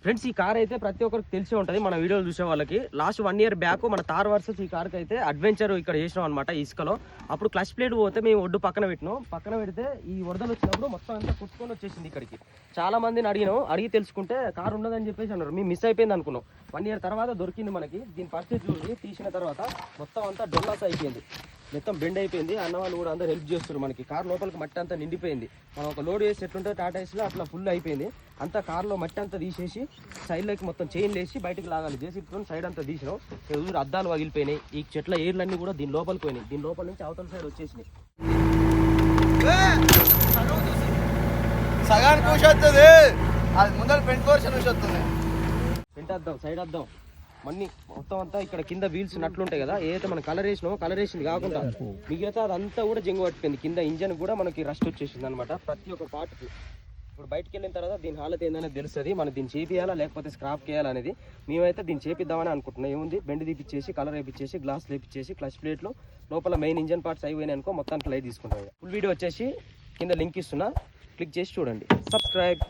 Friends, ఈ car అయితే ప్రతి ఒక్కరికి తెలిసే ఉంటుంది మన వీడియోలు చూసే వాళ్ళకి. లాస్ట్ 1 year బ్యాక్ మన తార్ వర్సెస్ ఈ కార్కి అయితే అడ్వెంచర్ ఇక్కడ చేసినాం అనమాట ఇసుకలో. అప్పుడు క్లచ్ ప్లేట్ పోతే మేము ఒడ్డు పక్కన పెడితే ఈ వరదలు వచ్చినప్పుడు మొత్తం అంతా కొట్టుకొని వచ్చేసింది ఇక్కడికి. చాలా మందిని అడిగి తెలుసుకుంటే కార్ ఉన్నదని చెప్పేసి అన్నారు. మేము మిస్ అయిపోయింది అనుకున్నాం. 1 year తర్వాత దొరికింది మనకి. దీని పరిస్థితి చూసి తీసిన తర్వాత మొత్తం అంతా డొల్లాస్ అయిపోయింది, మొత్తం బెండ్ అయిపోయింది. అన్న వాళ్ళు కూడా అందరూ హెల్ప్ చేస్తారు మనకి. కార్ లోపలికి మట్టి అంతా నిండిపోయింది. మనం ఒక లోడ్ వేసి ఎట్లుంటే టాటా ఏస్లో అట్లా ఫుల్ అయిపోయింది. అంతా కార్లో మట్టి అంతా తీసేసి సైడ్లోకి మొత్తం చైన్ వేసి బయటకు లాగాలి. జేసీబీతో సైడ్ అంతా తీసినాం. ఎదురు అద్దాలు పగిలిపోయినాయి. ఈ చెట్ల ఏర్లన్నీ కూడా దీని లోపలికి పోయినాయి. దీని లోపల నుంచి అవతల సైడ్ వచ్చేసినాయి. సగానికి వస్తుంది, అది ముందర ఫ్రంట్ పోర్షన్ వస్తుంది. ఫ్రంట్ అద్దాం, సైడ్ అద్దాం, మన్ని మొత్తం అంతా ఇక్కడ కింద వీల్స్ నట్లుంటాయి కదా, ఏదైతే మనం కలర్ వేసింది కాకుండా మిగతా అదంతా కూడా జంగు పట్టిపోయింది. కింద ఇంజన్ కూడా మనకి రస్ట్ వచ్చేసింది అనమాట ప్రతి ఒక్క పార్ట్కి. ఇప్పుడు బయటకు వెళ్ళిన తర్వాత దీని హాలత్ ఏందనేది తెలుస్తుంది. మనం దీన్ని చేపియాలా లేకపోతే స్క్రాప్ చేయాలనేది. మేమైతే దీన్ని చేపిద్దామని అనుకుంటున్నాం. ఏముంది, బెండ్ తీపిచ్చేసి కలర్ వేయించేసి గ్లాస్ లేపించేసి క్లచ్ ప్లేట్లో లోపల మెయిన్ ఇంజన్ పార్ట్స్ అయిపోయినాయి అనుకో మొత్తానికి లైట్ తీసుకుంటాం. ఫుల్ వీడియో వచ్చేసి కింద లింక్ ఇస్తున్నా, క్లిక్ చేసి చూడండి. సబ్స్క్రైబ్.